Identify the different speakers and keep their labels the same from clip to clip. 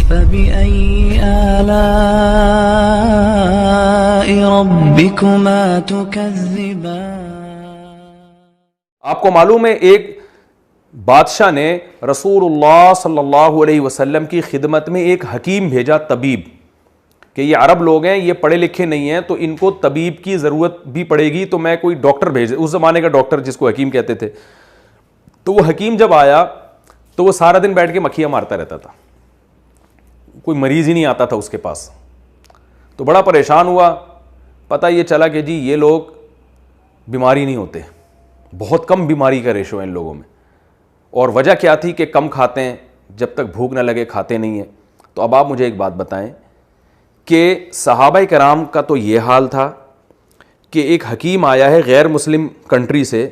Speaker 1: فبأي آلاء ربكما تكذبان.
Speaker 2: آپ کو معلوم ہے ایک بادشاہ نے رسول اللہ صلی اللہ علیہ وسلم کی خدمت میں ایک حکیم بھیجا، طبیب، کہ یہ عرب لوگ ہیں، یہ پڑھے لکھے نہیں ہیں تو ان کو طبیب کی ضرورت بھی پڑے گی، تو میں کوئی ڈاکٹر بھیج، اس زمانے کا ڈاکٹر جس کو حکیم کہتے تھے. تو وہ حکیم جب آیا تو وہ سارا دن بیٹھ کے مکھیاں مارتا رہتا تھا، کوئی مریض ہی نہیں آتا تھا اس کے پاس. تو بڑا پریشان ہوا، پتہ یہ چلا کہ جی یہ لوگ بیماری نہیں ہوتے، بہت کم بیماری کا ریشو ہے ان لوگوں میں. اور وجہ کیا تھی کہ کم کھاتے ہیں، جب تک بھوک نہ لگے کھاتے نہیں ہیں. تو اب آپ مجھے ایک بات بتائیں کہ صحابہ کرام کا تو یہ حال تھا کہ ایک حکیم آیا ہے غیر مسلم کنٹری سے،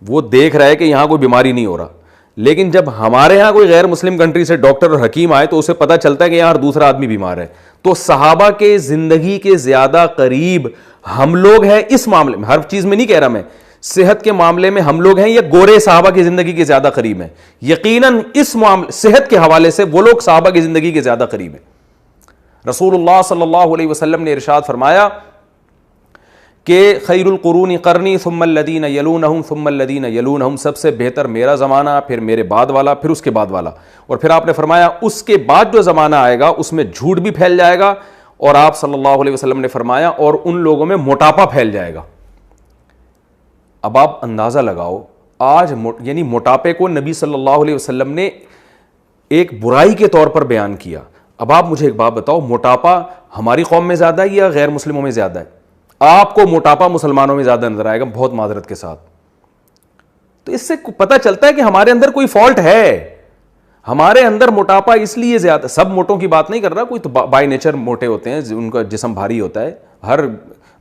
Speaker 2: وہ دیکھ رہا ہے کہ یہاں کوئی بیماری نہیں ہو رہا، لیکن جب ہمارے ہاں کوئی غیر مسلم کنٹری سے ڈاکٹر اور حکیم آئے تو اسے پتہ چلتا ہے کہ یہاں ہر دوسرا آدمی بیمار ہے. تو صحابہ کے زندگی کے زیادہ قریب ہم لوگ ہیں اس معاملے میں، ہر چیز میں نہیں کہہ رہا میں، صحت کے معاملے میں ہم لوگ ہیں یا گورے صحابہ کی زندگی کے زیادہ قریب ہیں؟ یقیناً اس معاملے صحت کے حوالے سے وہ لوگ صحابہ کی زندگی کے زیادہ قریب ہیں. رسول اللہ صلی اللہ علیہ وسلم نے ارشاد فرمایا کہ خیر القرون قرنی ثم الذین یلونہم ثم الذین یلونہم، سب سے بہتر میرا زمانہ، پھر میرے بعد والا، پھر اس کے بعد والا. اور پھر آپ نے فرمایا اس کے بعد جو زمانہ آئے گا اس میں جھوٹ بھی پھیل جائے گا، اور آپ صلی اللہ علیہ وسلم نے فرمایا اور ان لوگوں میں موٹاپا پھیل جائے گا. اب آپ اندازہ لگاؤ، آج یعنی موٹاپے کو نبی صلی اللہ علیہ وسلم نے ایک برائی کے طور پر بیان کیا. اب آپ مجھے ایک بات بتاؤ، موٹاپا ہماری قوم میں زیادہ ہے یا غیر مسلموں میں زیادہ ہے؟ آپ کو موٹاپا مسلمانوں میں زیادہ نظر آئے گا، بہت معذرت کے ساتھ. تو اس سے پتہ چلتا ہے کہ ہمارے اندر کوئی فالٹ ہے. ہمارے اندر موٹاپا اس لیے زیادہ، سب موٹوں کی بات نہیں کر رہا، کوئی تو بائی نیچر موٹے ہوتے ہیں، ان کا جسم بھاری ہوتا ہے. ہر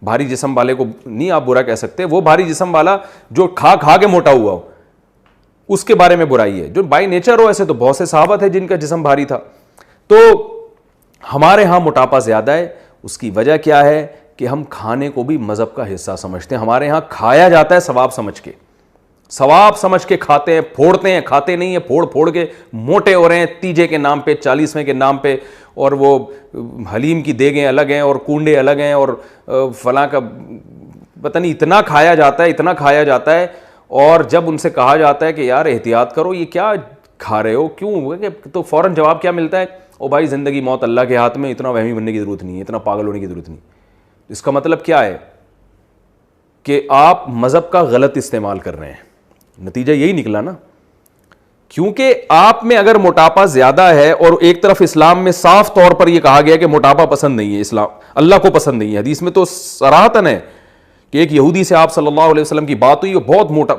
Speaker 2: بھاری جسم والے کو نہیں آپ برا کہہ سکتے، وہ بھاری جسم والا جو کھا کھا کے موٹا ہوا ہو اس کے بارے میں برائی ہے. جو بائی نیچر ہو، ایسے تو بہت سے صحابہ تھے جن کا جسم بھاری تھا. تو ہمارے ہاں موٹاپا زیادہ ہے. اس کی وجہ کیا ہے کہ ہم کھانے کو بھی مذہب کا حصہ سمجھتے ہیں. ہمارے ہاں کھایا جاتا ہے ثواب سمجھ کے، ثواب سمجھ کے کھاتے ہیں، پھوڑتے ہیں، کھاتے نہیں ہیں، پھوڑ پھوڑ کے موٹے ہو رہے ہیں، تیجے کے نام پہ، 40ویں کے نام پہ، اور وہ حلیم کی دیگیں الگ ہیں اور کنڈے الگ ہیں اور فلاں کا پتہ نہیں اتنا کھایا جاتا ہے، اتنا کھایا جاتا ہے. اور جب ان سے کہا جاتا ہے کہ یار احتیاط کرو، یہ کیا کھا رہے ہو، کیوں، تو فوراً جواب کیا ملتا ہے؟ او بھائی زندگی موت اللہ کے ہاتھ میں، اتنا وہمی بننے کی ضرورت نہیں ہے، اتنا پاگل ہونے کی ضرورت نہیں. اس کا مطلب کیا ہے کہ آپ مذہب کا غلط استعمال کر رہے ہیں. نتیجہ یہی نکلا نا، کیونکہ آپ میں اگر موٹاپا زیادہ ہے، اور ایک طرف اسلام میں صاف طور پر یہ کہا گیا کہ موٹاپا پسند نہیں ہے، اسلام اللہ کو پسند نہیں ہے. حدیث میں تو صراحتاً ہے کہ ایک یہودی سے آپ صلی اللہ علیہ وسلم کی بات ہوئی، وہ بہت موٹا،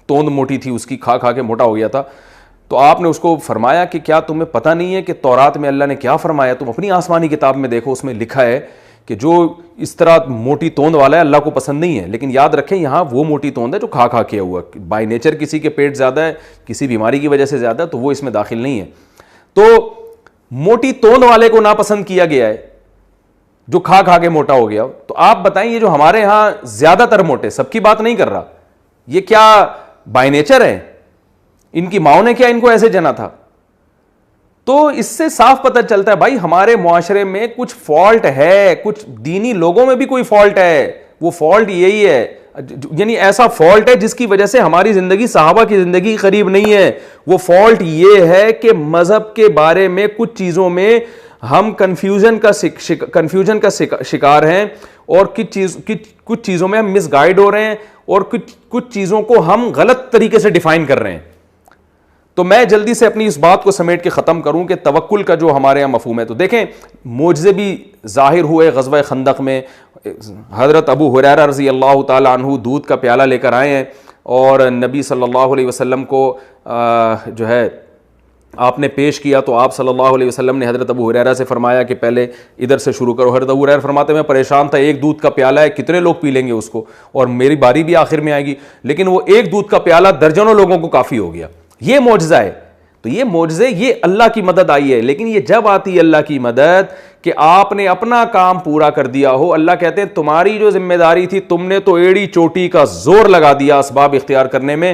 Speaker 2: توند موٹی تھی اس کی، کھا کھا کے موٹا ہو گیا تھا. تو آپ نے اس کو فرمایا کہ کیا تمہیں پتہ نہیں ہے کہ تورات میں اللہ نے کیا فرمایا؟ تم اپنی آسمانی کتاب میں دیکھو، اس میں لکھا ہے کہ جو اس طرح موٹی توند والا ہے اللہ کو پسند نہیں ہے. لیکن یاد رکھیں یہاں وہ موٹی توند ہے جو کھا کھا کیا ہوا، بائی نیچر کسی کے پیٹ زیادہ ہے، کسی بیماری کی وجہ سے زیادہ ہے، تو وہ اس میں داخل نہیں ہے. تو موٹی توند والے کو ناپسند کیا گیا ہے جو کھا کھا کے موٹا ہو گیا. تو آپ بتائیں یہ جو ہمارے ہاں زیادہ تر موٹے، سب کی بات نہیں کر رہا، یہ کیا بائی نیچر ہے؟ ان کی ماؤں نے کیا ان کو ایسے جنا تھا؟ تو اس سے صاف پتہ چلتا ہے بھائی ہمارے معاشرے میں کچھ فالٹ ہے، کچھ دینی لوگوں میں بھی کوئی فالٹ ہے. وہ فالٹ یہی ہے، یعنی ایسا فالٹ ہے جس کی وجہ سے ہماری زندگی صحابہ کی زندگی قریب نہیں ہے. وہ فالٹ یہ ہے کہ مذہب کے بارے میں کچھ چیزوں میں ہم کنفیوژن کا شکار ہیں، اور کچھ چیزوں میں ہم مس گائیڈ ہو رہے ہیں، اور کچھ چیزوں کو ہم غلط طریقے سے ڈیفائن کر رہے ہیں. تو میں جلدی سے اپنی اس بات کو سمیٹ کے ختم کروں کہ توکل کا جو ہمارے یہاں مفہوم ہے، تو دیکھیں معجزے بھی ظاہر ہوئے غزوہ خندق میں. حضرت ابو ہریرہ رضی اللہ تعالی عنہ دودھ کا پیالہ لے کر آئے ہیں، اور نبی صلی اللہ علیہ وسلم کو جو ہے آپ نے پیش کیا. تو آپ صلی اللہ علیہ وسلم نے حضرت ابو ہریرہ سے فرمایا کہ پہلے ادھر سے شروع کرو. حضرت ابو ہریرہ فرماتے میں پریشان تھا، ایک دودھ کا پیالہ ہے، کتنے لوگ پی لیں گے اس کو، اور میری باری بھی آخر میں آئے گی. لیکن وہ ایک دودھ کا پیالہ درجنوں لوگوں کو کافی ہو گیا. یہ معجزہ ہے. تو یہ معجزے، یہ اللہ کی مدد آئی ہے. لیکن یہ جب آتی ہے اللہ کی مدد کہ آپ نے اپنا کام پورا کر دیا ہو. اللہ کہتے ہیں تمہاری جو ذمہ داری تھی تم نے تو ایڑی چوٹی کا زور لگا دیا اسباب اختیار کرنے میں،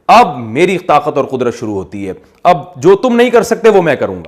Speaker 2: اب میری طاقت اور قدرت شروع ہوتی ہے. اب جو تم نہیں کر سکتے وہ میں کروں گا.